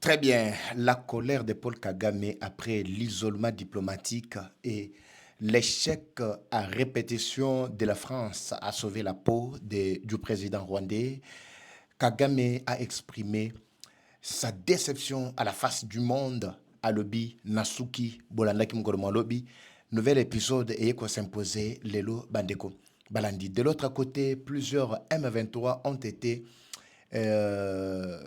Très bien. La colère de Paul Kagame après l'isolement diplomatique et l'échec à répétition de la France à sauver la peau du président rwandais. Kagame a exprimé sa déception à la face du monde à Lobi, Nasuki, Bolandaki Mgoroma Lobi. Nouvel épisode et quoi s'imposer Lelo Bandeko Balandi. De l'autre côté, plusieurs M23 ont été euh,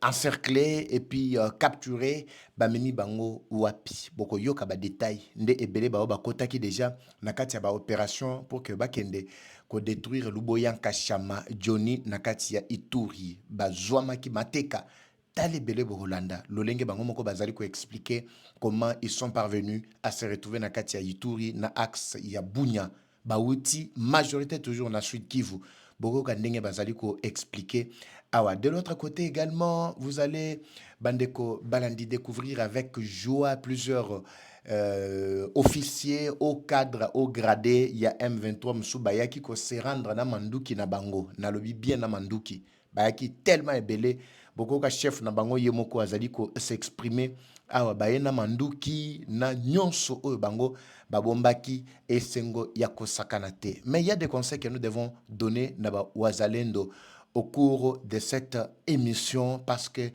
encerclé et puis capturé bamemi bango wapi boko yoka ba détail nde ebele ba kotaki déjà na kati ya ba opération pour que bakende ko détruire Luboyanka Shama Johnny na kati ya Ituri bazwamaki mateka tali ebele bokolanda lolenge bango moko bazali ko expliquer comment ils sont parvenus à se retrouver na kati ya Ituri na axe ya Bunya bauti majorité toujours na Sud Kivu Bogo Kandenge bazali ko expliquer. Ah de l'autre côté également, vous allez Bandeko Balandi découvrir avec joie plusieurs officiers au cadre, au gradé. Il y a M23 Msubayaki qui se rendre na Manduki na Bango, na lobi bien na Manduki. Bayaki tellement ébélé. Beaucoup de chef na Bango Yemoko azali ko s'exprimer. Awa baye na Manduki na nyonso o Bango babombaki esengo yako sakanate. Mais il y a des conseils que nous devons donner na Wazalendo au cours de cette émission parce que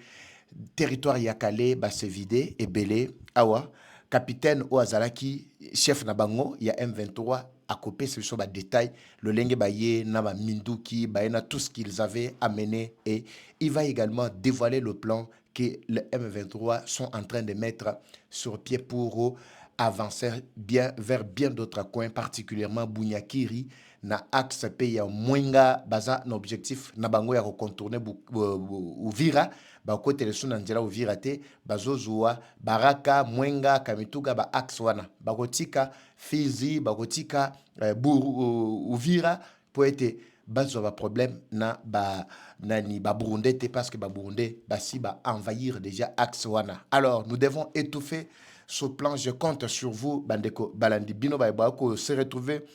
territoire yakale va se vider et belé awa capitaine Oazalaki chef nabango il y a M23 à couper ce sont des détails le lenge baye na ba minduki baye na tout ce qu'ils avaient amené et il va également dévoiler le plan que le M23 sont en train de mettre sur pied pour avancer bien vers bien d'autres coins particulièrement Bunyakiri na axe pe ya mwenga baza na objectif na bango ya contourner Uvira ba côté le suna njira Uvira te bazozua Baraka Mwenga Kamituga ba axe wana bakotika Fizi bakotika Uvira pour être bazwa ba problème na ba nani ba Burundais te parce que ba Burundais basi ba envahir déjà axe wana. Alors nous devons étouffer ce plan. Je compte sur vous Bandeko Balandi Bino ba ko se retrouver.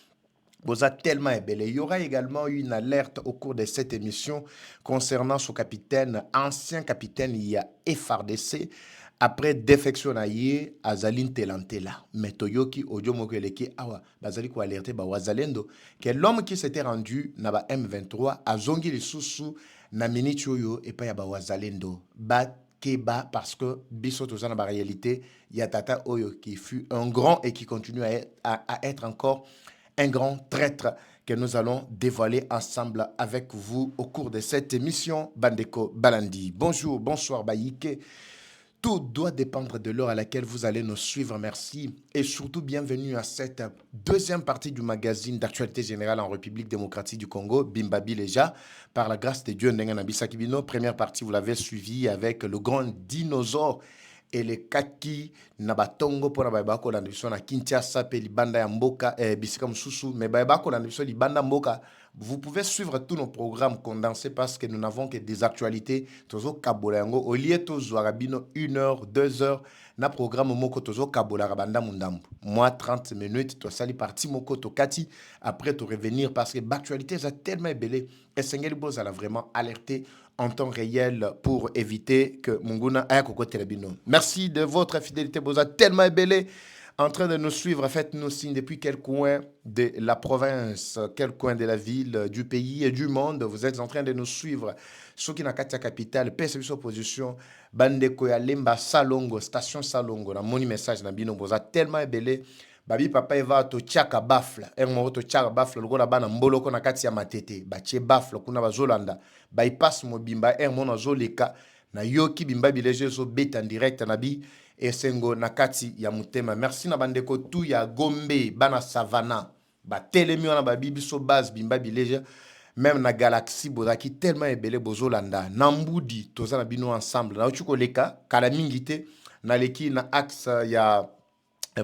Boza tellement ébélé. Il y aura également une alerte au cours de cette émission concernant ce capitaine, ancien capitaine, il y a FRDC, après défection naïe, Azaline Telantela. Mais Toyoki, Odio Mokeleki, Awa, Bazali ko alerté, Wazalendo, que l'homme qui s'était rendu, Naba M23, a zongi les sous na minichoyo et pas ya Wazalendo. Keba parce que biso tozana ba réalité, il y a Tata Oyo qui fut un grand et qui continue à être encore un grand traître que nous allons dévoiler ensemble avec vous au cours de cette émission Bandeko Balandi. Bonjour, bonsoir Baïke. Tout doit dépendre de l'heure à laquelle vous allez nous suivre. Merci. Et surtout, bienvenue à cette deuxième partie du magazine d'actualité générale en République démocratique du Congo, Bimbabi Leja, par la grâce de Dieu, Ndenga Nabisa Kibino. Première partie, vous l'avez suivi avec le grand dinosaure et les kaki nabatongo pour la bako la division na Kinshasa pe libanda ya mboka bisika msusu mais bako la division libanda mboka. Vous pouvez suivre tous nos programmes condensés parce que nous n'avons que des actualités tozo kabola yango au lieu tozo arabino 1 heure 2 heures na programme moko tozo kabola rabanda mundambu moi 30 minutes to sali parti moko to kati après to revenir parce que l'actualité est tellement belé et Sengeli Boz a vraiment alerté en temps réel pour éviter que Munguna ait Koko Telebino. Merci de votre fidélité, Boza, tellement ébélé, en train de nous suivre. Faites-nous signe depuis quel coin de la province, quel coin de la ville, du pays et du monde vous êtes en train de nous suivre. Ceux qui n'ont pas de capitale, PSB opposition, Bandeko ya Lemba Salongo, station Salongo, na moni message na bino Boza, tellement ébélé. Babi papa eva to chaka bafle mo to chaka bafle lokola bana mboloko na kati ya matete batie bafle kuna bazolanda bypass mobimba mo na zoleka na yoki bimba bileje zo beta direct na bi esengo na kati ya mutema. Merci na bandeko tu ya Gombe bana savana ba telemi wana babi biso base bimba bileje même na galaxie bozaki tellement ebele bozolanda na mbudi toza na bino ensemble na uchuko leka kala mingite na leki na axe ya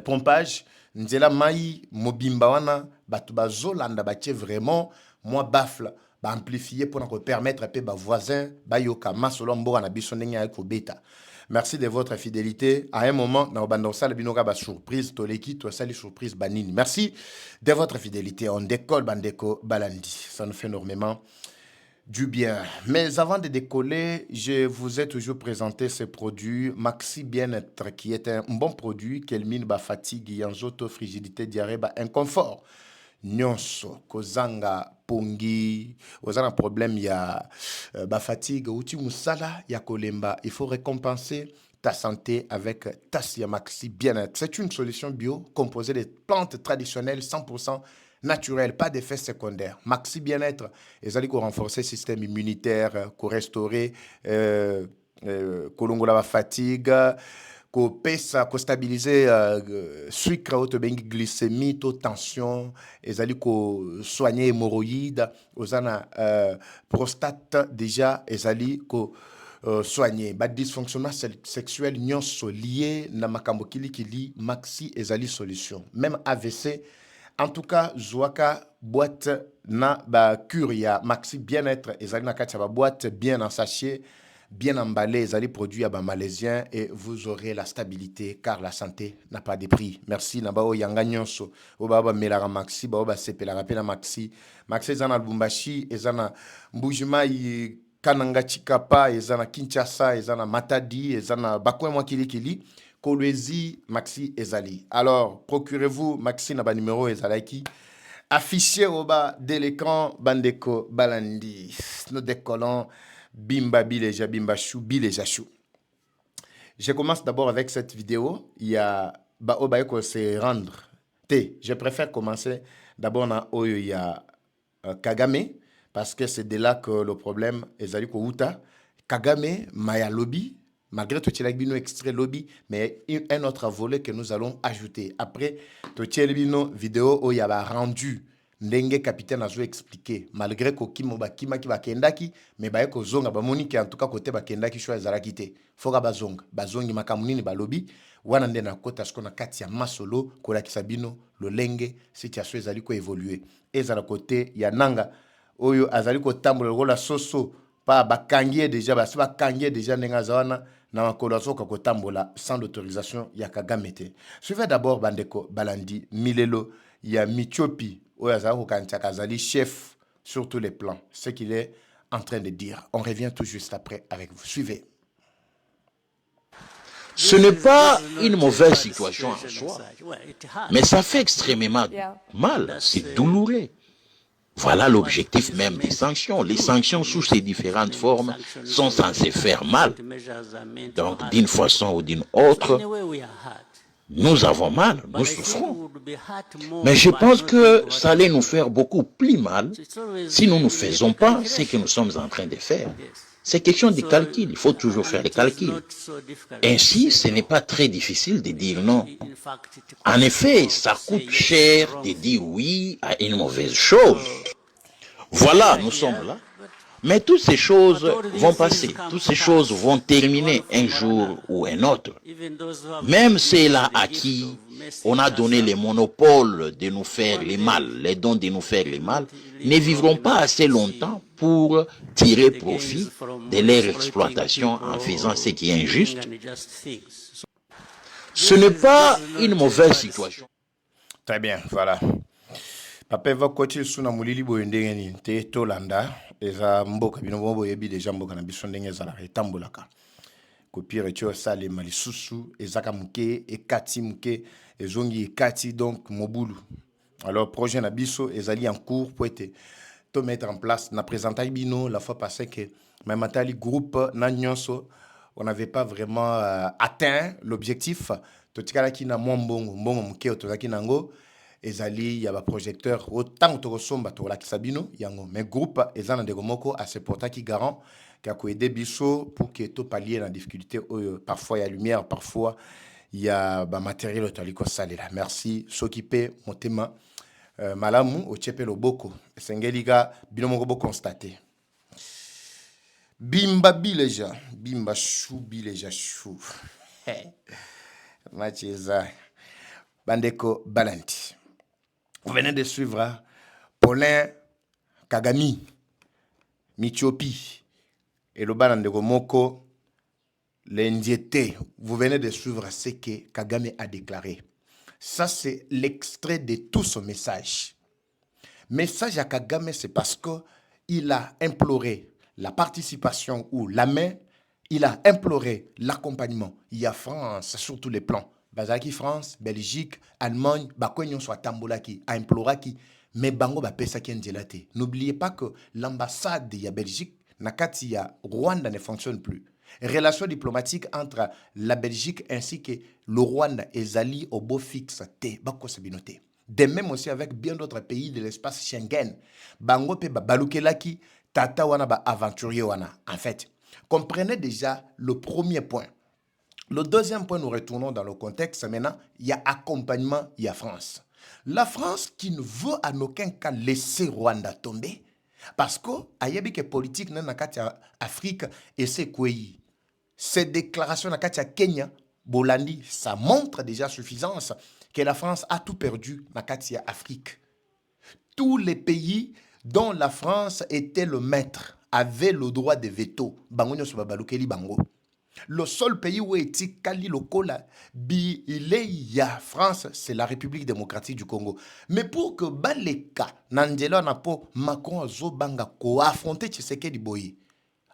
pompage nzela mai mobimba wana batu bazolanda batie vraiment moi bafle ba amplifier pour nous permettre pe ba voisin ba yoka masolo mboka na biso ndenge ya ko beta. Merci de votre fidélité. À un moment, na obanda osala binoka ba surprise toleki to sali surprise banini. Merci de votre fidélité. On décolle bandeko balandi. Ça nous fait énormément du bien. Mais avant de décoller, je vous ai toujours présenté ce produit Maxi Bien-être, qui est un bon produit qui élimine la fatigue, yanzoto, frigidité, diarrhée, inconfort. Nyonso, kozanga, pongi, ozana problème, ya fatigue, outi musala, ya kolemba. Il faut récompenser ta santé avec Tassia Maxi Bien-être. C'est une solution bio composée de plantes traditionnelles 100% naturelles, pas d'effets secondaires. Maxi Bien-être, ils allaient renforcer le système immunitaire, restaurer, la fatigue, pesa, stabiliser sucre, glycémie, tension, ezali ko soigner hémorroïdes, ozana prostate déjà ezali ko soigner ba dysfonctionnement sexuel nyonso lié na makambo kili maxi ezali solution. Même AVC, en tout cas zwaka boîte na ba curia maxi bien-être ezali na kati ba boîte bien en sachet, bien emballé, les allez produits à malaisien et vous aurez la stabilité car la santé n'a pas de prix. Merci Nabao Yanga Nyonso, Obaba Melara Maxi, Baoba Sepelara Pena Maxi, Maxi Zana Lubumbashi, Ezana Mbujima Kananga Chikapa, Ezana Kinshasa, Ezana Matadi, Ezana Bakwe Mwakili, Kolwezi Maxi Ezali. Alors, procurez-vous Maxi Naba numéro Ezalaki. Affiché au bas de l'écran, Bandeko Balandi. Nous décollons. Bimba Bileja, Bimba Chou, Bileja Chou. Je commence d'abord avec cette vidéo. Il y a Baobaeko se rendre. Je préfère commencer d'abord dans Oyo, il y a Kagame, parce que c'est de là que le problème est allé Uta. Kagame, Maya Lobby, malgré tout il y a extrait Lobby, mais un autre volet que nous allons ajouter. Après, tout il y a vidéo où il y a rendu. Ndenge capitaine a expliqué malgré que kimo bakima ki bakendaki mais baye ko zonga ba monike en tout cas côté bakendaki choix ezalaki te foka bazongi makamunini balobi wana nde na kota skona kati ya masolo kola kisabino lolenge situation ezali ko évoluer ezala côté ya nanga oyo azali ko tambola lokola soso pa bakangie déjà basi bakangie déjà ndenga zawana na makolo azoka ko tambola sans l'autorisation ya Kagame te. Suivez d'abord Bandeko Balandi Milelo ya Michopi chef sur tous les plans, ce qu'il est en train de dire. On revient tout juste après avec vous. Suivez. Ce n'est pas une mauvaise situation en soi, mais ça fait extrêmement mal, c'est douloureux. Voilà l'objectif même des sanctions. Les sanctions sous ces différentes formes sont censées faire mal. Donc, d'une façon ou d'une autre, nous avons mal, nous souffrons. Mais je pense que ça allait nous faire beaucoup plus mal si nous ne faisons pas ce que nous sommes en train de faire. C'est question de calcul, il faut toujours faire des calculs. Ainsi, ce n'est pas très difficile de dire non. En effet, ça coûte cher de dire oui à une mauvaise chose. Voilà, nous sommes là. Mais toutes ces choses vont passer, toutes ces choses vont terminer un jour ou un autre. Même ceux-là à qui on a donné le monopole de nous faire le mal, les dons de nous faire le mal, ne vivront pas assez longtemps pour tirer profit de leur exploitation en faisant ce qui est injuste. Ce n'est pas une mauvaise situation. Très bien, voilà. Papa va kochi suna mulili boyende ni te tolanda eza mboka bino bobo yebi deja mboka na biso ndenge ezala etambolaka kopire tio sale malisusu ezaka muke ekati muke ezongi ekati donc mobulu. Alors projet na biso ezali en cours pour être to mettre en place na présentai bino la fois passée que même matali groupe na nyonso on n'avait pas vraiment atteint l'objectif totikala ki na mbongo muke otozaki nango ezali ya ba projecteur autant to somba to la kisabino yango mais groupe ezana de moko à ce porta qui garant qui a aider biso pour que to pallier la difficulté parfois il y a lumière parfois il y a ba matériel otaliko salela merci s'occuper motema malamu o chepe loboko sengeliga bino moko bo constater bimba bileja bimba chou bileja chou macheza bandeko balanti. Vous venez de suivre Paulin Kagame, Michopi et le balan de Gomoko, l'indiété. Vous venez de suivre ce que Kagame a déclaré. Ça, c'est l'extrait de tout son message. Message à Kagame, c'est parce que il a imploré la participation ou la main, il a imploré l'accompagnement. Il y a France sur tous les plans. Bazaki France, Belgique, Allemagne, Bakwenyon soit Tambolaki, a imploraki, mais Bango ba pesa ki njelate. N'oubliez pas que l'ambassade de la Belgique, nakati ya Rwanda ne fonctionne plus. Relations diplomatiques entre la Belgique ainsi que le Rwanda et Zali au beau fixe te bako sabinote. De même aussi avec bien d'autres pays de l'espace Schengen. Bango pe balukelaki tata wana ba aventurier wana. En fait, comprenez déjà le premier point. Le deuxième point, nous retournons dans le contexte. Maintenant, il y a accompagnement, il y a France. La France qui ne veut en aucun cas laisser Rwanda tomber, parce que ayebi que politique na nakati Afrique et c'est quoi. Ces déclarations nakati Kenya, Bolandi, ça montre déjà suffisance que la France a tout perdu nakati Afrique. Tous les pays dont la France était le maître avaient le droit de veto. Bango nyoso babalukeli bango. Le seul pays où est Kali Lokola, il y a France, c'est la République démocratique du Congo. Mais pour que Baleka, Nandela Napo, Macron, Azobanga, ko affronter Tshisekedi Boye.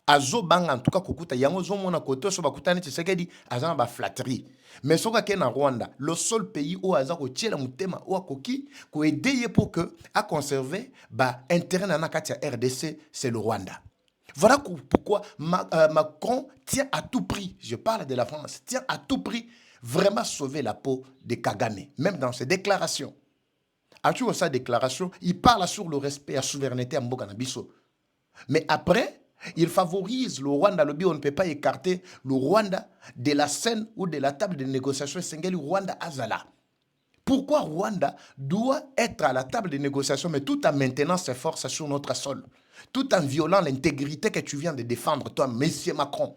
Azobanga, en tout cas, Kokuta, Yango Zomona Koto, Sobakutane Tshisekedi, Azan ba flatterie. Mais soka ke na Rwanda, le seul pays où Azako Tchela Mutema ou Akoki, ko aider pour que, à conserver, ba intérêt na Nakatia RDC, c'est le Rwanda. Voilà pourquoi Macron tient à tout prix, je parle de la France, tient à tout prix vraiment sauver la peau de Kagame, même dans ses déclarations. À toute sa déclaration, il parle sur le respect à la souveraineté à Mbokanabiso. Mais après, il favorise le Rwanda. On ne peut pas écarter le Rwanda de la scène ou de la table de négociation. Sengeli Rwanda Azala. Pourquoi Rwanda doit être à la table de négociation, mais tout en maintenant ses forces sur notre sol, tout en violant l'intégrité que tu viens de défendre, toi, Monsieur Macron.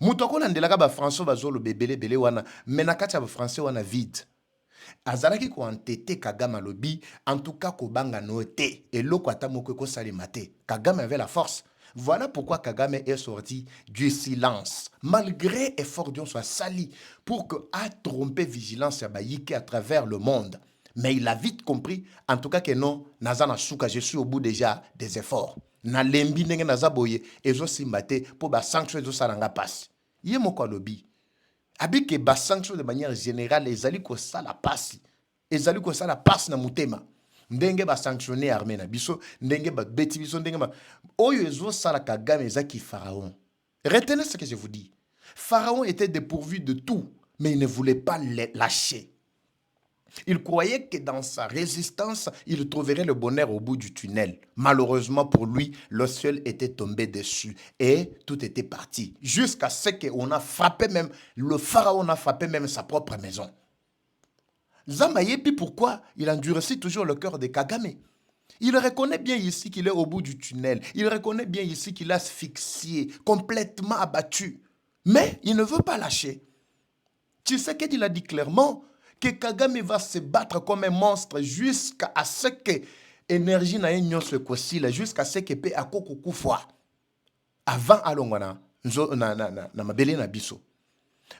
Moutoko nandelaka ba François bazolo bebele bele wana, menakati ba Français wana vide. Azalaki ko entêté Kagame lobby, en tout cas ko banga noté et loko atamoko ko salimate. Kagame avait la force. Voilà pourquoi Kagame est sorti du silence. Malgré effort d'on soit sali pour que a trompé vigilance à Bayike à travers le monde. Mais il a vite compris, en tout cas que non, Nazana Souka, je suis au bout déjà des efforts. Na lembi nenge nazaboye, ezo simbate pour ba sanction ezo saranga passe. Yé moko lobby. Abi que ba sanction de manière générale, ezali ko sala passe. Ezali ko sala passe na mutema. Ndenge ba sanctionner armée na biso, ndenge ba beti biso, ndenge ba oyo ezo sala Kagame ezaki Pharaon. Retenez ce que je vous dis. Pharaon était dépourvu de tout, mais il ne voulait pas lâcher. Il croyait que dans sa résistance, il trouverait le bonheur au bout du tunnel. Malheureusement pour lui, le ciel était tombé dessus et tout était parti. Jusqu'à ce qu'on a frappé même, le pharaon a frappé même sa propre maison. Zamayepi, pourquoi il endurcit toujours le cœur de Kagame? Il reconnaît bien ici qu'il est au bout du tunnel. Il reconnaît bien ici qu'il est asphyxié, complètement abattu. Mais il ne veut pas lâcher. Tu sais qu'il a dit clairement que Kagame va se battre comme un monstre jusqu'à ce que l'énergie n'a pas se possible, jusqu'à ce que pe akoko kufwa. Avant alongwana na mabele na biso.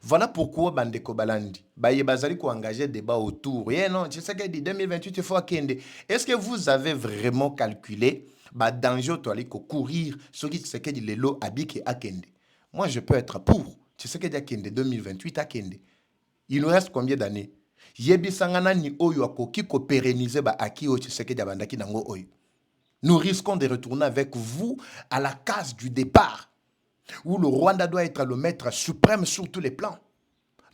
Voilà pourquoi Bandeko Balandi, Baye Bazali ko engagé débat autour. Et non, tu sais que 2028 il faut akende. Est-ce que vous avez vraiment calculé ba danger to ali ko courir ce qui c'est que dit lelo abike akende? Moi je peux être pour. Tu sais que dit akende 2028 akende. Il nous reste combien d'années? Yebi sangana ni oyo akoki ko pérenniser ba aki o tu sais que dit bandaki nango oyo. Nous risquons de retourner avec vous à la case du départ, où le Rwanda doit être le maître suprême sur tous les plans.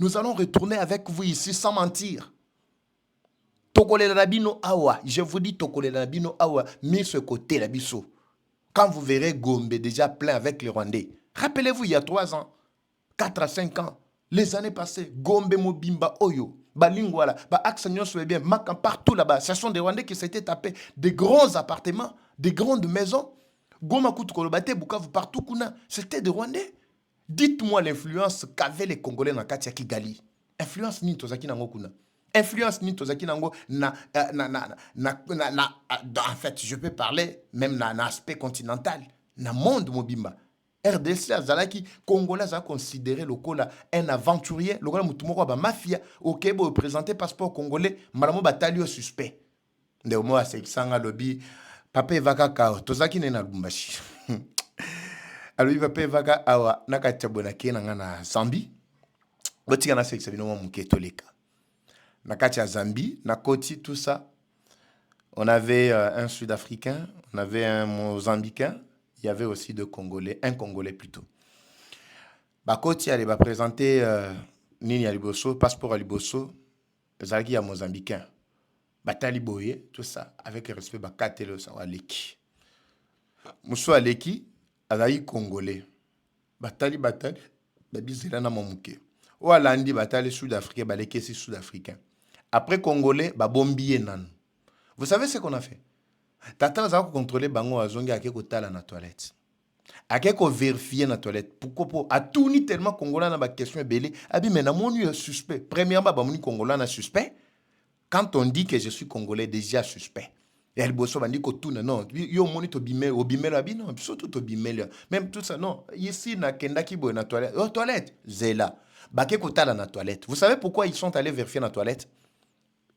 Nous allons retourner avec vous ici sans mentir. Tokole Labino Awa, je vous dis Tokole Labino Awa, mis ce côté Labiso. Quand vous verrez Gombe déjà plein avec les Rwandais. Rappelez-vous, il y a 3 ans, 4 à 5 ans, les années passées, Gombe Mobimba Oyo, Balingwala, Aksanyon bien, Makan partout là-bas. Ce sont des Rwandais qui s'étaient tapés des grands appartements, des grandes maisons. Goma Kolobate, Bukavu, partout, c'était des Rwandais. Dites-moi l'influence qu'avaient les Congolais dans Katia Kigali. Influence ni tozaki nango kuna. Influence ni tozaki nango en fait, je peux parler même dans l'aspect continental, dans le monde mobimba. RDC azalaki Congolais a considéré le Kola un aventurier, le Kola mutumoko ba mafia, OK, bo présenter passeport congolais, malamo batalio suspect. Ndemo a sanga lobby papa evaka kao tozaki ne na Lubumbashi. Alors papa evaka awa nakati bonake na ngana Zambie. Botika na sexe bino muke toleka. Nakati ya Zambie, nakoti tout ça. On avait un Sud-Africain, on avait un Mozambicain, il y avait aussi deux Congolais, un Congolais plutôt. Bakoti allait présenter Nini Aliboso, passeport Aliboso, Zaki à Mozambicain. Batali Boye, tout ça, avec respect, Bakatelo Aleki. Moussou Aleki, Azaï Congolais. Batali, Babizela na Momuke. Ou Alandi, Batali Sud-Africain, Baleki c'est Sud-Africain. Après Congolais, Babombiye Nan. Vous savez ce qu'on a fait? Tata a contrôlé Bango Azongi à quelque tala na toilette. À quelque vérifier na toilette. Pourquoi pour a tout ni tellement Congolais na ba question belé. Abi mais na mon suspect. Premièrement ba mon Congolais na suspect. Quand on dit que je suis Congolais déjà suspect. Et elle bosse bandi ko tout non. Yo moni to bimel obimel abi non. Surtout to bimel. Même tout ça non. Ici na kenda ki boy na toilette. Oh toilette. Zela. Ba quelque tala na toilette. Vous savez pourquoi ils sont allés vérifier na toilette?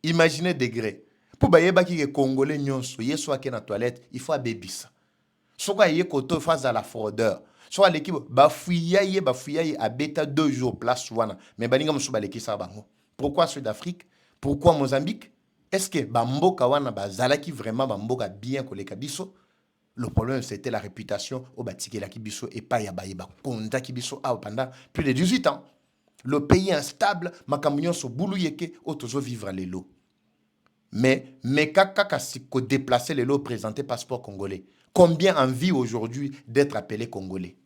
Imaginez degré. Pour bayeba ki ke Congolais nyonso, yeso ake na toilette, il faut abebisa. Soka ye koto face à la fraudeur. Soit l'équipe bafouyaye abeta 2 jours place wana. Mais baninga musu baleki sa bango. Pourquoi Sud-Afrique? Pourquoi Mozambique? Est-ce que bamboka wana bazalaki vraiment bamboka bien koleka biso? Le problème c'était la réputation au batikela kibiso et pas ya bayeba konda kibiso pendant plus de 18 ans. Le pays instable, makambo so bulu yeke otozo vivre les lots. Mais kaka siko déplacer les lots présentés passeport congolais. Combien en vit aujourd'hui d'être appelé congolais?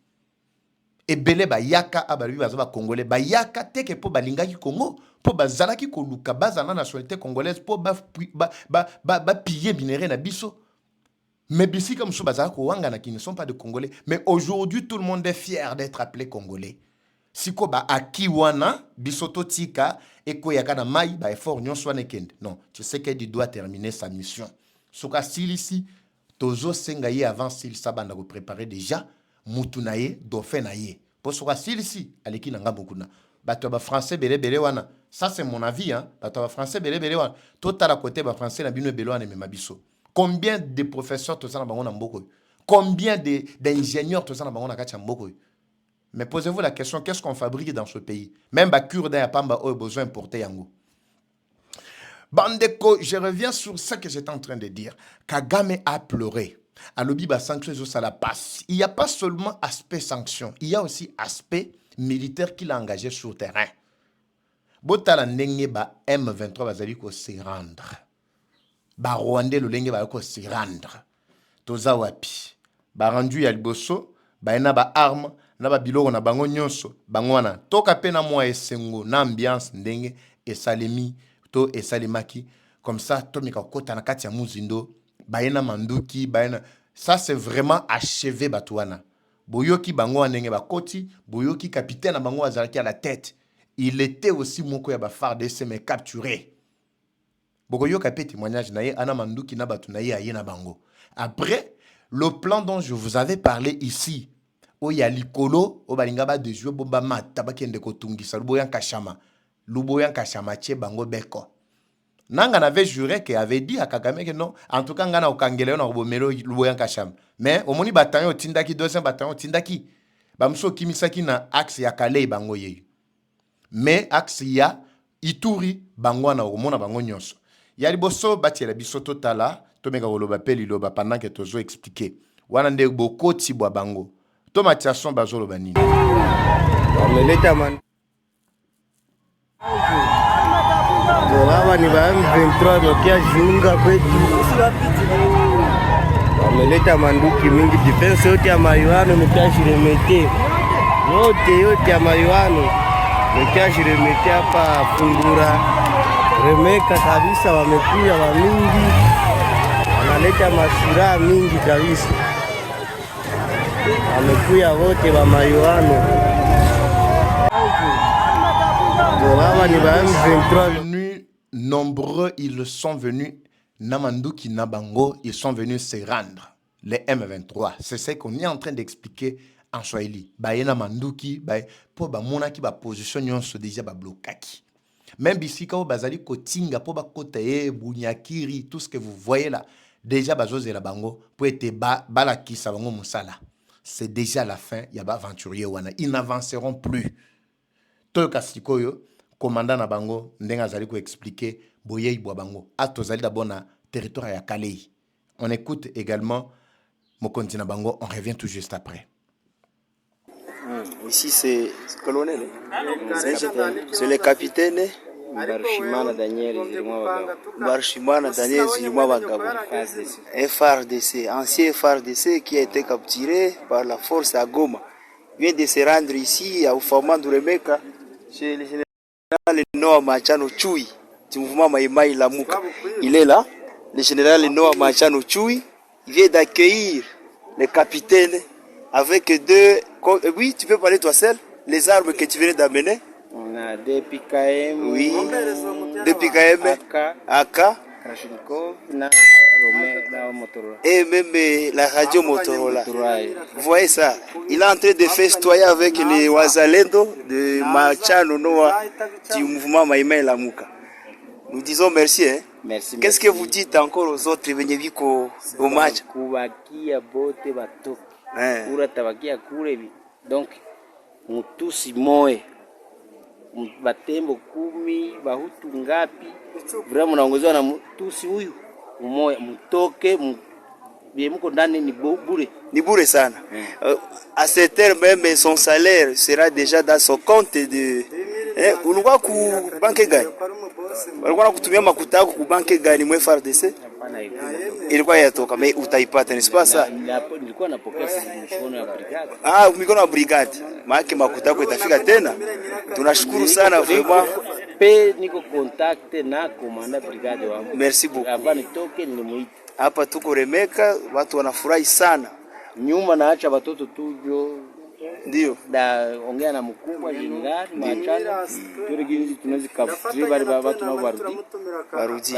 Et belé ba yaka abalu bazaba congolais ba yaka teke po balinga ki Congo po bazala ki koluka bazana nationalité congolaise po ba piller minéré na biso. Mais bisi comme sou bazala ko wanga na qui ne sont pas de congolais. Mais aujourd'hui tout le monde est fier d'être appelé congolais. Siko ba akiwana bisoto tika eko yakana mai ba effort nyonso nekende. Non, tu sais qu'il doit terminer sa mission. Soka silisi tozo sengaye avant s'il sabanda ko préparer déjà mutunaye dauphin naye. Pour soka silisi aleki nanga bokuna. Bato ba français belé wana. Ça c'est mon avis hein. Bato ba français belé wana. Total à côté ba français na bino belé wana me mabiso. Combien de professeurs toza na bango na mboko? Combien d'ingénieurs toza na bango na kati ya mboko? Mais posez-vous la question, qu'est-ce qu'on fabrique dans ce pays? Même Bakurde et Apamba ont besoin d'importer Yango. Bandeko, je reviens sur ce que j'étais en train de dire. Kagame a pleuré. À l'obiba sanction, ça la passe. Il n'y a pas seulement aspect sanction, il y a aussi aspect militaire qu'il a engagé sur le terrain. Botala ndenge ba M23 bazali ko se rendre. Ba Rwandais le ndenge ba ko se rendre. Toza wapi. Ba rendu ya liboso, ba ena ba arme. Na ba biloko na bango nyonso bango wana toka pe na mwa esengo na ambiance ndenge esalemi to esalemaki comme ça tomika kota na kati ya muzindo baena manduki baena ça c'est vraiment achevé batwana boyoki bango ndenge bakoti boyoki capitaine na bango azalaki à la tête il était aussi moko ya ba FARDC mais capturé bokoyoka pe témoignage na ye ana manduki na batu na ye aye na bango après le plan dont je vous avais parlé ici. O ya likolo o balinga ba de jeu bomba mata ba kende ko tungisa luboyan kashama che bango beko nanga n'avait juré que avait dit à Kagame que non en tout cas ngana okangele na bomelo luboyan kashama mais omoni bataillon tindaki deuxième bataillon tindaki bamso kimisaki na axe ya Calais bango ye mais axe ya Ituri bango na omona bango nyonso ya liboso batiela biso totala to meka koloba pe liloba pendant que tozo expliquer wana nde bokoti bwa bango Tomatisation bazolo bani. Ameleta man. Hawa ni ba M23 nokia jiunga kwetu. Ameleta manduki mingi defense yote ya Mayuano nokia jiremete. Yote ya Mayuano nokia jiremete hapa Fungura. Remeka kabisa wamekuja wa mingi. Wanaleta masira mingi kabisa. Amekuya wote wa Mayuano. Hawa ni ba M23 nombreux, ils sont venus Namanduki Nabango, ils sont venus se rendre les M23. C'est ce qu'on est en train d'expliquer en Swahili. Baena Manduki, pour mona ki ba position nyonso déjà ba blokaki. Même bisika o bazali kotinga pour ba kotaye bunyakiri tout ce que vous voyez là. déjà bazozela bango pour être balakisa bango musala. C'est déjà la fin, il y a ba aventurier wana. Ils n'avanceront plus. Toyoka sikoyo, commandant na bango, ndenga zali ko expliquer boye ibwa bango. Ato zali d'abord na territoire ya Kalei. On écoute également Mokonzi na bango, on revient tout juste après. Ici c'est colonel. C'est le capitaine. Barshimana Daniel Zilimwa Bagabo. FRDC, ancien FRDC qui a été capturé par la force à Goma. Vient de se rendre ici à Oufama Nduremeka chez le général Noah Machano Chui du mouvement Maïmaï Lamuka. Il est là, le général Noah Machano Chui. Il vient d'accueillir le capitaine avec deux. Oui, tu peux parler toi seul. Les armes que tu venais d'amener. On a des PKM. Oui. Des PKM. AK. Krashnikov, na Motorola. Et même la radio Motorola. Vous voyez ça? Il est en train de festoyer avec les Wazalendo de Machano Noah du mouvement Maïmaï Lamuka. Nous disons merci. Hein? Merci. Qu'est-ce que vous dites encore aux autres venez au match? Kubakia bote batoki. Kura tabakia kurebi. Donc, mutusi moe. Batembo 10, bahutu ngapi. Vraiment naongozwa na mutusi huyu. Umoya mutoke muko ndani ni bure. Ni bure sana. À cette heure même son salaire sera déjà dans son compte de ulikuwa ku banki gani? Walikuwa kutumia makuta yako ku banki gani mwe FARDC? Ilikuwa yatoka mais utaipata n'est-ce pas ça? Nilikuwa napokea mikono ya brigade. Mikono ya brigade. Maana makuta yako itafika tena. Tunashukuru sana vraiment. Pe niko contact na komanda brigade wangu. Merci beaucoup. Hapa nitoke nilimuita. Hapa tuko Remeka, watu wanafurahi sana. Nyuma naacha watoto tujo. Ndio. Da ongea na mkubwa jingari machana. Tureginzi tunazikafutia bali watu nao warudi.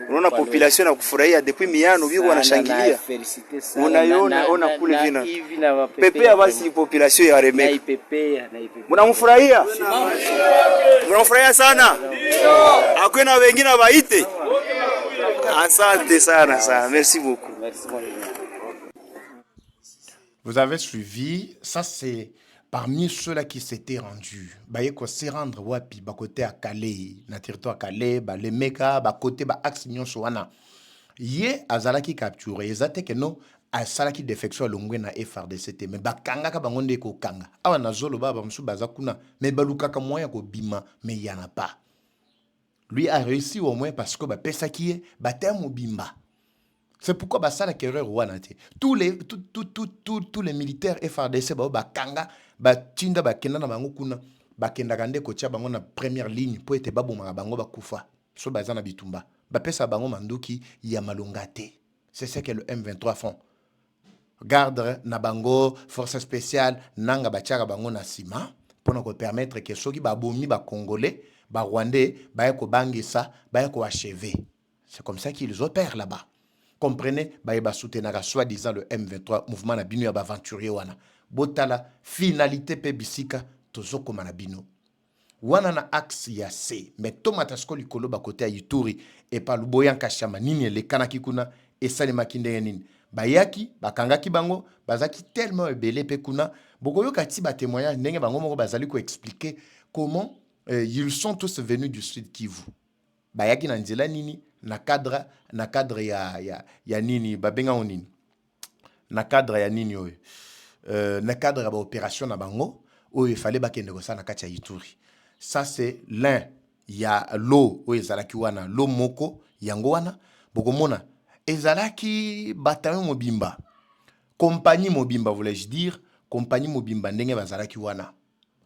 Unaona population na kufurahia depuis miano biko wanashangilia. Ona kule vina. Pepea basi population ya Remeka. Naipepea. Mnamfurahia? Mnamfurahia sana? Hakuna wengine waite. Asante sana. Merci beaucoup. Merci. Vous avez suivi, ça c'est parmi ceux-là qui s'étaient rendus. Bayeko se rendre wapi, ba côté à Calais, na territoire Calais, ba le meka, ba côté ba axe nyonso wana. Ye azala ki capturé, ezate que non asala ki défection longwe na FRDC mais ba kanga ka bangonde ko kanga. Awa na zolo ba msu bazakuna, mais baluka ka moya ko bima, mais y en a pas. Lui a réussi au moins parce que ba pesa ki est ba terme bimba. C'est pourquoi bah ça la erreur wanate. Tous les militaires FARDC ba kanga ba tinda ba kenda na bango kuna ba kenda kande ko tia bango na première ligne pour être babu ma bango ba kufa. So ba zana bitumba. Ba pesa bango manduki ya malongate. C'est ce que le M23 font. Garde na bango force spéciale nanga ba tiaka bango na sima pour nous permettre que ceux qui ba bomi ba congolais ba rwandais ba ko bangisa ba ko achever. C'est comme ça qu'ils opèrent là-bas. Comprenez, ba soutenara soi-disant le M23 mouvement na bino ya ba aventurier wana. Botala finalité pe bisika tozoko manabino. Wana na axe ya C, mais tomatasko likolo ba côté ya Ituri et pa luboyan kashama nini le kanaki kuna et salima kindenge nini. Bayaki bakangaki bango bazaki tellement ebelé pe kuna bokoyo kati ba témoignage ndenge bango moko bazali ko expliquer comment ils sont tous venus du sud Kivu. Bayaki na nzela nini na cadre ya nini babenga onini na cadre ya nini oyo na cadre ya opération na bango oyo fallait bakende ko sana kati ya Ituri. Ça c'est l'un ya lo oyo ezalaki wana lo moko yango wana bokomona ezalaki bataillon mobimba compagnie mobimba voulais-je dire compagnie mobimba ndenge bazalaki wana.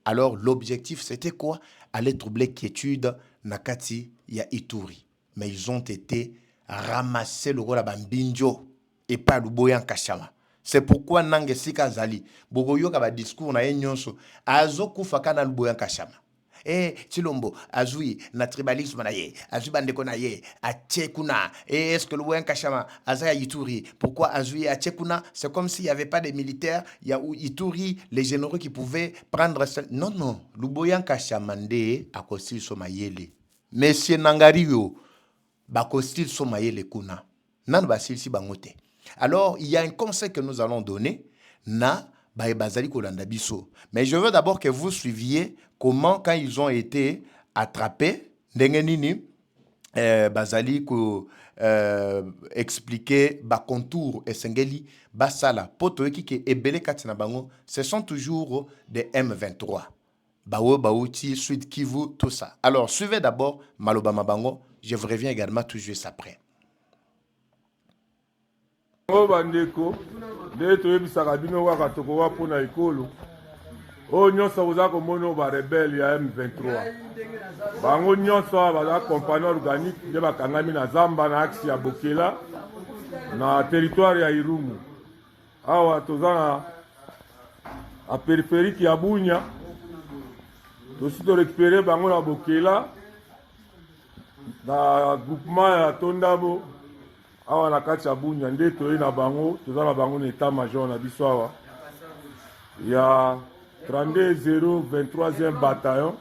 Alors l'objectif c'était quoi? Aller troubler quiétude na kati ya Ituri. Mais ils ont été ramassés le rôle bambinjo et pas le boyan kashama. C'est pourquoi nange sika zali bogoyo ka ba discours na yenyonso azoku fakana le boyan kashama. Chilombo azui na tribalisme na ye azui bandeko na ye achekuna est-ce que le boyan kashama azaya Ituri pourquoi azui achekuna? C'est comme s'il y avait pas de militaires, il y a Ituri les généraux qui pouvaient prendre non le boyan kashama nde akosi somayele. Monsieur Nangario bakostil somayele kuna nan basilisi bango te. Alors, il y a un conseil que nous allons donner na bazali kolanda biso. Mais je veux d'abord que vous suiviez comment, quand ils ont été attrapés, ndenge nini bazali ko expliquer ba contour esengeli basala poto ki ebele katina bango, ce sont toujours des M23. Bawo Baouti, Sud Kivu, tout ça. Alors, suivez d'abord Maloba Mabango. Je vous reviens également tout juste après. Bandeko, de toyebisaka bino kaka tokowa mpona ekolo oyo nyonso koza komona ba rebelle ya M23 bango nyonso baza compagnie organique nde bakangami na zamba na axe ya Bokela na territoire ya Irumu. Awa toza na périphérique ya Bunya, tosi to récupérer bango na Bokela na groupement ya Tondabo. Awa na kati ya Bunya nde toye na bango, toza na bango na état major na biso awa ya 32023e bataillon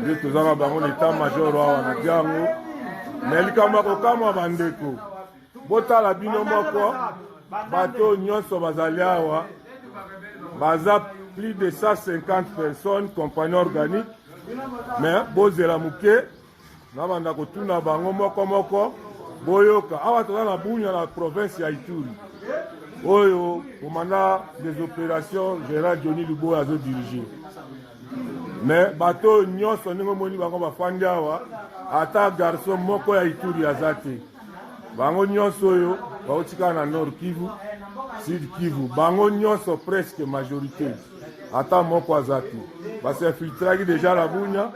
nde toza na bango na état major awa na biango. Me likambo kokamwa bandeko botala bino moko bato nyonso bazali awa baza plus de 150 personnes compagnie organique. Mais bozela muke na banda kotuna bango moko boyoka awa toza na Bunya na province ya Ituri oyo komanda des opérations général Johnny Luboya azo diriger. Mais bato nyonso ndenge moni bango bafandi awa ata garçon moko ya Ituri azate bango nyonso oyo baotika na Nord Kivu, Sud Kivu, bango nyonso presque majorité ata moko azate basinfiltraki déjà la Bunya.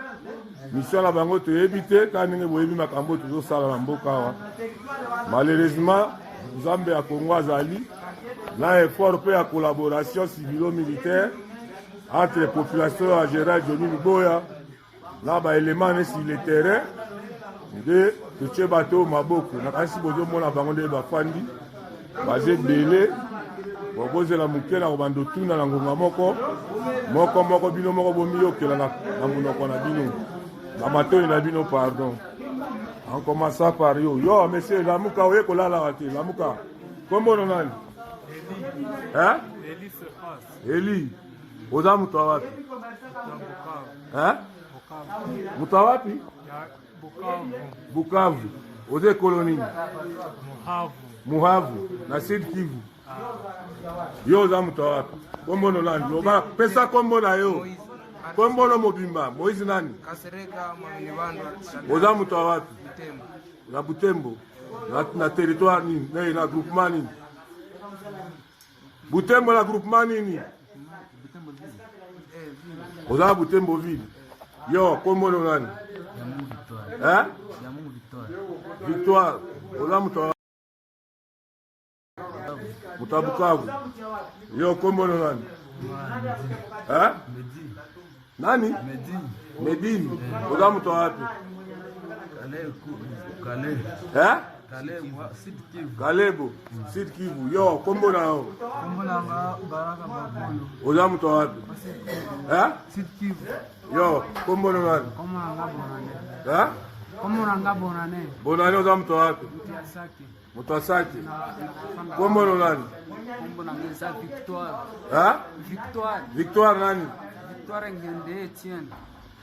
Mission na bango toyebi te ka ndenge boyebi makambo tozosala na mboka awa. Malheureusement Nzambe ya Congo azali na effort pe ya collaboration civilo-militaire entre population ya Général Johnny Luboya na ba éléments sur le terrain de totie bato maboko na kasi bozomona bango nde bafandi baze belé bozela muke na kobando tuna na ngonga moko bino moko bomiyokela na monoko na bino na matoi na bino pardon. En commençant par yo monsieur Lamuka oye kolala wate Lamuka kombo nani hein Eli oza mutu wapi hein mutu wapi Bukavu oze koloni Muhavu na Sud Kivu yo oza mutu wapi kombo nani loba pesa kombo na yo kombo no mobimba Moïse nani Kasereka Mwamibando oza mutu wapi na Butembo na territoire nini na groupement nini Butembo na groupement nini oza Butembo ville yo kombo no nani hein Victoire oza mutu Bukavu yo kombo no nani hein nani Medini oza mutu wapi hein Kalebo Sud Kivu yo kombo na yo Baraka Baboyo oza mutu wapi hein Sud Kivu yo kombo na nani hein Kombo nanga Bonane oza mutu wapi mutu asaki kombo na nani Kombo nanga Victoire hein Victoire nani Victoire Ngende Etienne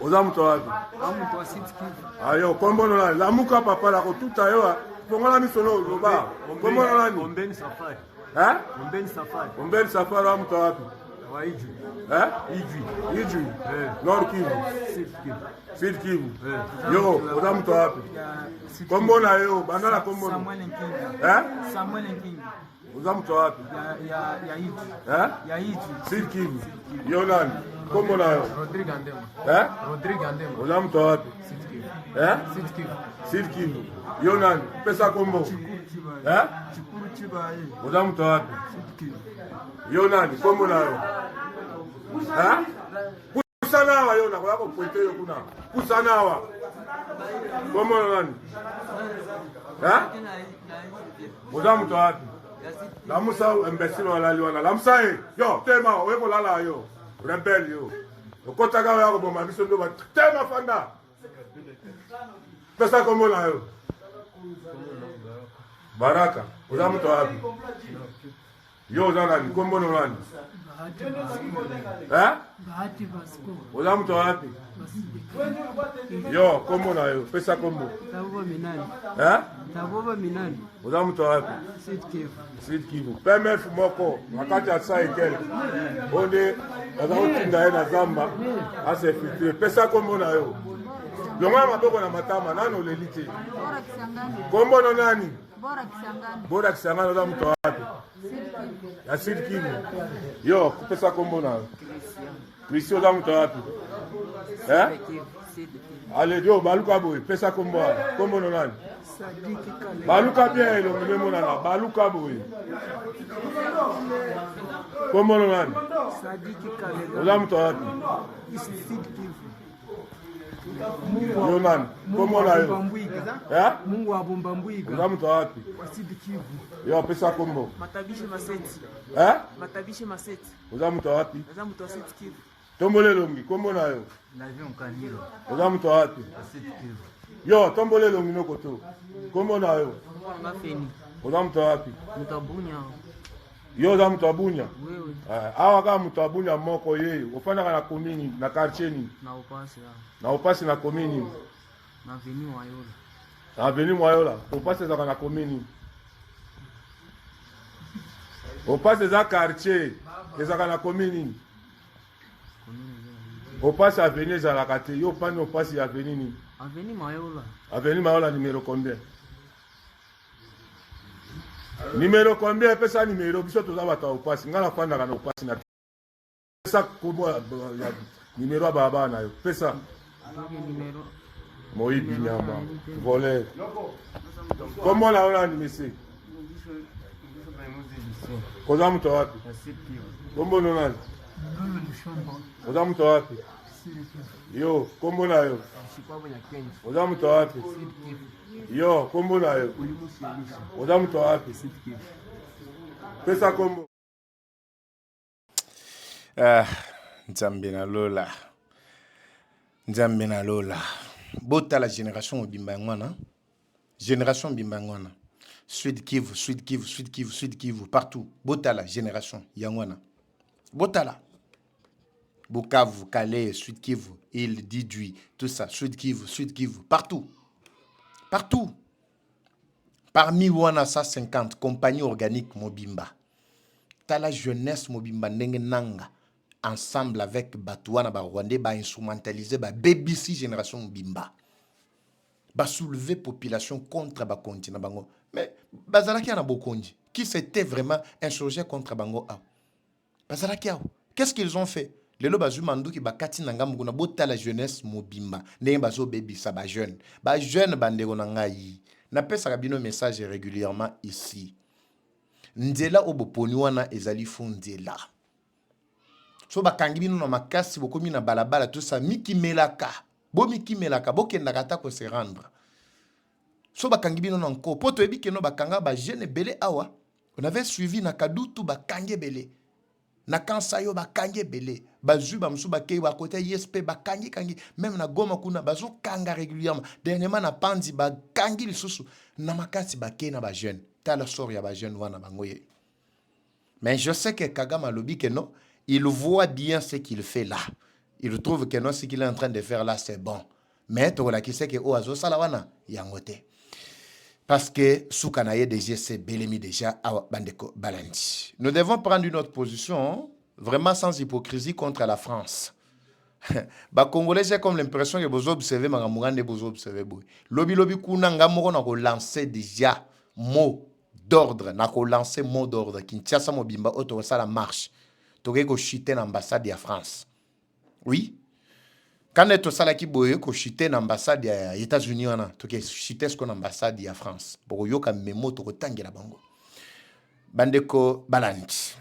oza mutu wapi amutu wa Sud Kivu ayo kombo na nani Lamuka papa la kotuta yo pongola misono loba kombo na nani Ombeni Safari hein Ombeni Safari wa mutu wapi wa Iju hein Iju Nord Kivu Sud Kivu yo oza mutu wapi kombo na yo bandala kombo Samuel Nkingi hein Samuel Nkingi oza mutu wapi ya Iju hein ya Iju Sud Kivu yo nani kombo na yo Rodrigue Andema hein Rodrigue Andema oza mutu wapi hein Sud Kivu Sud Kivu yo nani pesa kombo hein Chikuru Chibaye oza mutu wapi Sud Kivu yo nani kombo na yo hein kusanawa yo nakoya kopwete yo kuna kusanawa kombo na nani hein oza mutu wapi Lamusa imbécile walali wana Lamusa yo tema oye kolala yo rebelle yo okotaka ya koboma biso ndo tema fanda pesa kombo na yo Baraka, oza moto wapi? Yo oza nani? Kombo no nani? Bahati Vasco. Oza moto wapi? Yo, kombo na yo, pesa kombo. Taboba Minani. Taboba Minani. Oza moto wapi? Sud Kivu. Sud Kivu. PMF moko, wakati ya saa ekel. Onde, aza otinda ye na zamba, ase filtre. Pesa kombo na yo. Yonga maboko na matama, nani olelite? Bora Kisangani. Kombo no nani? Bora Kisangani. Bora Kisangani, oza moto wapi? Ya Sud Kivu. Yo, kupesa kombo na yo. Christian oza moto wapi? Allez, yo, baluka boy, pesa kombo wana. Kombo no nani? Sadiki Kale. Baluka bien elongi bemonana, baluka boy. Kombo no nani? Sadiki Kale. Oza moto wapi? Sud Kivu. Yo nani? Kombo na yo. Mungu wa Bombambwiga. Oza moto wapi? Sud Kivu. Yo, pesa kombo. Matabishi Maseti. Matabishi Maseti. Oza moto wapi? Oza moto wa Sud Kivu. Tombole elongi, kombo na yo. L'avion Kanilo. Oza moto wapi? Sud Kivu. Yo, tombole elongi no koto. Kombo na yo. Ngafeni. Oza moto wapi? Mutabunya. Yo oza moto abunya. Wewe. Awa kaka moto abunya moko ye. Ofandaka na komini, na quartier ni. Na upasi ya. Na opasi na komini. Na veni wayola. Na veni mwayola. Opasi ezaka na komini. Opasi eza quartier. Ezaka na komini. Opasi aveni ezalaka te. Yo pani opasi ya aveni ni. Aveni Mayola. Aveni Mayola numéro combien? Numéro combien? Pesa numéro. Biso toza bato ya opasi. Nga nafandaka na opasi na. Pesa kobo ya numéro ya baba na yo. Pesa. Numéro. Moïbi Nyamba. Voleur. Comment la on a animé? Koza moto wapi? Kombo no nani? Oza moto wapi? Yo, kombo na yo. Oza moto wapi? Yo, kombo na yo. Oza moto wapi? Pesa kombo. Nzambe na lola. Nzambe na lola. Bota la génération bimba ngwana. Génération bimba ngwana. Sud Kivu, Sud Kivu, Sud Kivu, Sud Kivu, partout. Bota la génération yangwana. Bota la. Bukavu, Calais, Sud Kivu, Île d'Idui, tout ça, Sud Kivu, partout. Partout. Parmi wana 150 compagnies organiques Mobimba. T'as la jeunesse Mobimba nanga ensemble avec Batouana, Rwandais, instrumentaliser, BBC génération Mobimba. Soulever population contre ba continent bango. Mais bazalaki na bokonji qui s'était vraiment insurgé contre bango a. Bazalaki a. Qu'est-ce qu'ils ont fait? Lelo bazumandu ki bakati nanga mukuna bota la jeunesse Mobimba. Ndenge bazo baby sa ba jeune. Ba jeune bandeko na ngai. Na pesa kabino message régulièrement ici. Nzela oboponi wana ezali fondela. So bakangi bino na makasi bokomi na balabala tout ça miki melaka. Bo miki melaka bokenda kata ko se rendre. So bakangi bino na nko poto ebi keno bakanga ba jeune belé awa. On avait suivi na kadutu bakange belé. Na kansayo bakange belé. Bazu ba msu bakei wa côté ISP bakangi kangi même na Goma kuna bazo kanga régulièrement. Dernièrement na Panzi bakangi lisusu na makasi bakei na ba jeune. Ta la sort ya ba jeune wana bangoye. Mais je sais que Kagame lobi que non, il voit bien ce qu'il fait là. Il trouve que non, ce qu'il est en train de faire là, c'est bon. Mais tu vois qui sait que oazo salawana yangote. Parce que Soukanaye déjà c'est belemi déjà à Bandeko Balandi. Nous devons prendre une autre position, vraiment sans hypocrisie contre la France. Ba Congolais j'ai comme l'impression que vous observez mangamungande vous observez boy. Lobi kuna ngamoko na ko lancer déjà mot d'ordre, na ko lancer mot d'ordre Kinshasa Mobimba auto ça la marche. Toke ko chiter l'ambassade de France. Oui. Quand est ça là qui boye ko chiter l'ambassade des États-Unis wana, toke chiter ce qu'on ambassade de France. Pour yoka memo to ko tangela bango. Bandeko Balandi.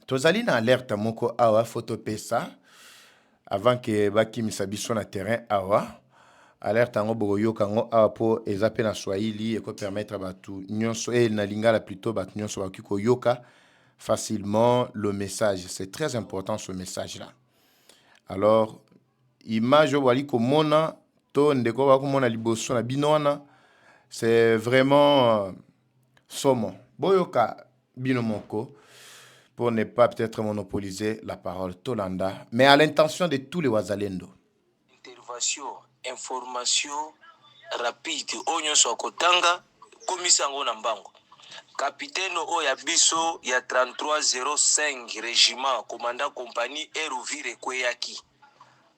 Tozali na alerte moko awa photo pesa avant que baki misabiso na terrain awa. Alerte ngo bogo yoka ngo awa po ezape na Swahili et ko permettre batu nyonso et na lingala plutôt batu nyonso bakiko yoka facilement le message. C'est très important ce message-là. Alors, image wali komona to ndeko wa komona liboso na binona, c'est vraiment Somo. Boyoka binomoko. Pour ne pas peut-être monopoliser la parole Tolanda, mais à l'intention de tous les Wazalendo. Intervention, information rapide, onyo sokotanga, komisango na mbango. Capitaine Oyabiso ya 3305 régiment, commandant compagnie Erovire Kweyaki.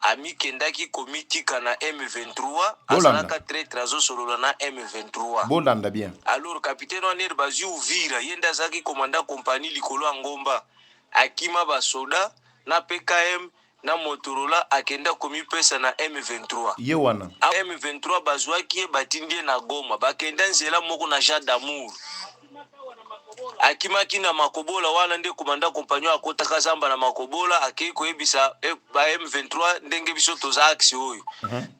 Ami kendaki komitika na M23, azalaka traître solo na M23. Bolanda bien. Alors capitaine Oner bazi Uvira, yenda zaki commandant compagnie likolo ngomba. Akima basoda na PKM na Motorola akenda komi pesa na M23. Yewana. M23 bazwaki batindie na Goma, bakenda nzela moko na Jean d'Amour. Akimaki na Makobola wana nde komanda kompanyo akotaka zamba na Makobola akei koyebisa ba M23 ndenge biso toza aksi oyo.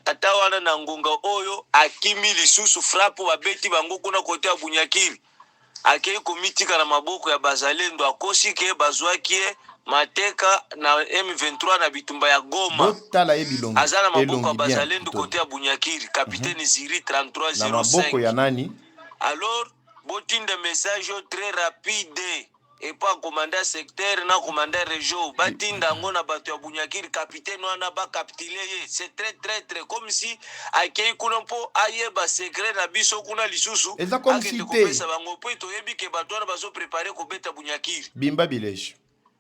Tata wana na ngonga oyo akimi lisusu frappe babeti bango kuna kote ya Bunyakiri. Akei komitika na maboko ya Bazalendo akosi ke bazwaki mateka na M23 na bitumba ya Goma. Azana maboko ya Bazalendo kote ya Bunyakiri. Capitaine Ziri 3305. Na maboko ya nani? Alors botin de message très rapide et pas commandant secteur na commandant région batinda ngona bato ya Bunyakiri capitaine wana ba capitile c'est très comme si akei kuna po aye ba secret na biso kuna lisusu akete kopesa bango po to yebi ke bato wana bazo préparer ko beta Bunyakiri bimba bileji.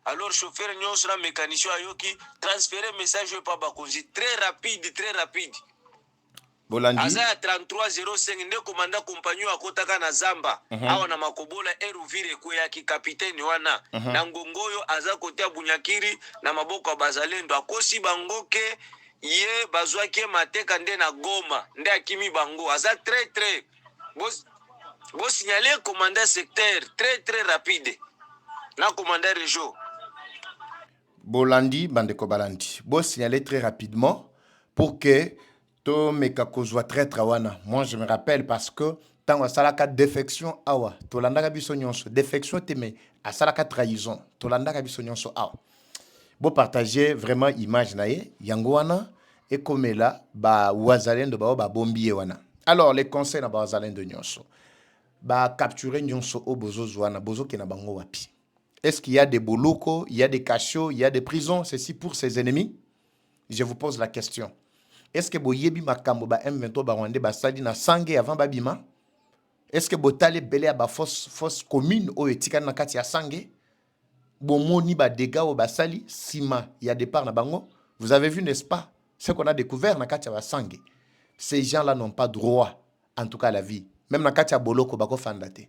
Alors chauffeur nyonso na mécanicien ayoki transférer message pa ba konzi très rapide. Bolandi. Aza 3305 nde komanda kompanyo akotaka na Zamba. Awa na Makobola Erovire Kweyaki capitaine wana. Na ngongoyo aza kote ya Bunyakiri na maboko ya Bazalendo akosi bangoke ye bazwaki mateka nde na Goma nde akimi bango aza très Bo signaler commandant secteur très rapide. Na commandant région. Bolandi bandeko balandi. Bo signaler très rapidement pour que meka kozwa traître wana. Moi je me rappelle parce que tant à salaka défection awa tolanda biso nyonso défection teme à salaka trahison tolanda biso nyonso awa bo partager vraiment image nae yango wana et comme là ba wazalendo ba bombier wana. Alors les conseils na ba wazalendo nyonso ba capturer nyonso o bozo zwana bozo ke na bango wapi. Est-ce qu'il y a des boloko, il y a des cachots, il y a des prisons, ceci pour ses ennemis? Je vous pose la question. Est-ce que boyebi makambo ba M23 ba Rwanda ba sali na sange avant babima? Est-ce que botale belé ba fosse commune o etika na kati ya sange? Bomoni ba dégâts o ba sali sima ya départ na bango? Vous avez vu n'est-ce pas ce qu'on a découvert na kati ya sange? Ces gens-là n'ont pas droit en tout cas à la vie. Même na kati ya boloko bako fandate.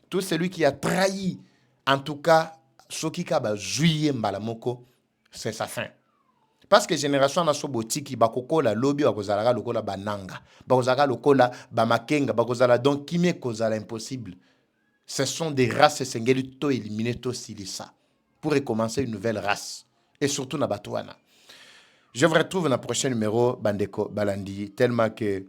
Tout celui qui a trahi en tout cas soki ka ba juillet mbala moko c'est sa fin. Parce que génération na sobotiki bakokola lobi bakozalaka lokola bananga bakozalaka lokola bamakenga bakozala donc kimé kozala impossible. Ce sont des races sengeli to éliminer to silisa pour recommencer une nouvelle race et surtout na batouana. Je vous retrouve dans le prochain numéro Bandeko Balandi tellement que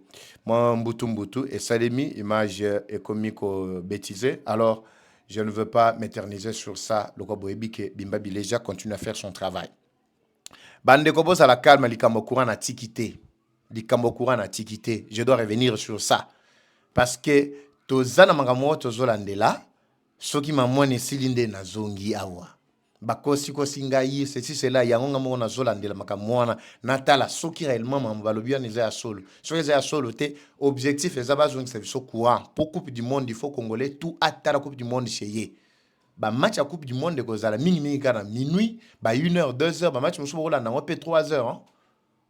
moi mbutu et salemi image et comique bêtisé. Alors je ne veux pas m'éterniser sur ça. Le Koboebi que Bimba Bileja continue à faire son travail. Bande Kobos à la calme, likambo courant na tikité. Likambo courant na tikité. Je dois revenir sur ça. Parce que tozana mangamoto tozolandela, soki mamone silinde na zongi awa. Bakosi kosingai, ceci cela yango ngamo na zolandela makamwana natala soki réellement mambalobia neza ya solo. Soki ya solo te objectif ezaba zongi service courant. Pour Coupe du monde, il faut congolais tout atteindre la Coupe du monde chez yé. Ba match à Coupe du monde de kozala mingi kana minuit, ba 1h, 2h, ba match musubo rola na 3h. Hein?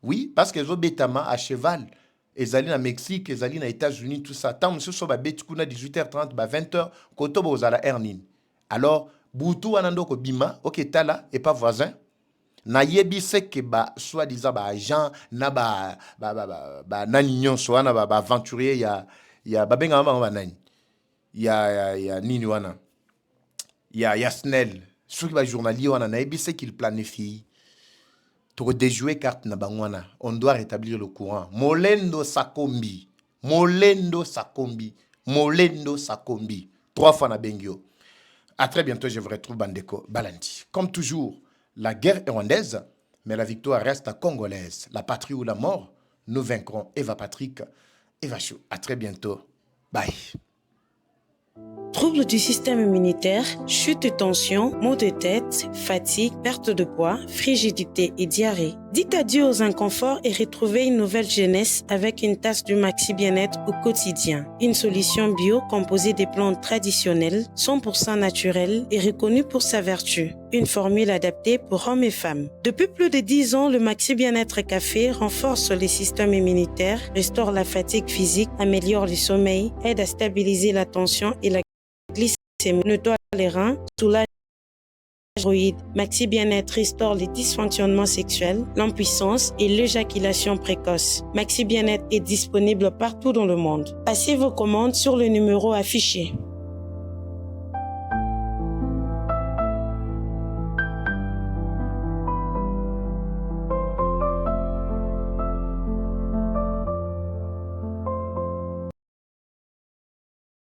Oui, parce que zo betama à cheval. Ezali na Mexique, ezali na États-Unis, tout ça. Tant musubo ba bet kuna 18h30, ba 20h, koto bozala ernin. Alors, Boutou anando ko bima, ok tala et pas voisin. Na yebi se ke ba soi-disant ba agent na ba nani nyonso wana ba aventurier ya ba benga ba nani. Ya nini wana. Ya Snell, ceux qui va journalier wana na yebi se qu'il planifie. Pour déjouer carte na bangwana, on doit rétablir le courant. Molendo Sakombi. 3 fois na bengio. À très bientôt, je vous retrouve Bandeko Balandi. Comme toujours, la guerre est rwandaise, mais la victoire reste congolaise. La patrie ou la mort, nous vaincrons. Eva Patrick, Eva Chou. À très bientôt. Bye. Troubles du système immunitaire, chute de tension, maux de tête, fatigue, perte de poids, frigidité et diarrhée. Dites adieu aux inconforts et retrouvez une nouvelle jeunesse avec une tasse du Maxi Bien-être au quotidien. Une solution bio composée des plantes traditionnelles, 100% naturelles et reconnue pour sa vertu. Une formule adaptée pour hommes et femmes. Depuis plus de 10 ans, le Maxi Bien-être Café renforce les systèmes immunitaires, restaure la fatigue physique, améliore le sommeil, aide à stabiliser la tension et la glycémie, nettoie les reins, soulage les Maxi Bien-être restaure les dysfonctionnements sexuels, l'impuissance et l'éjaculation précoce. Maxi Bien-être est disponible partout dans le monde. Passez vos commandes sur le numéro affiché.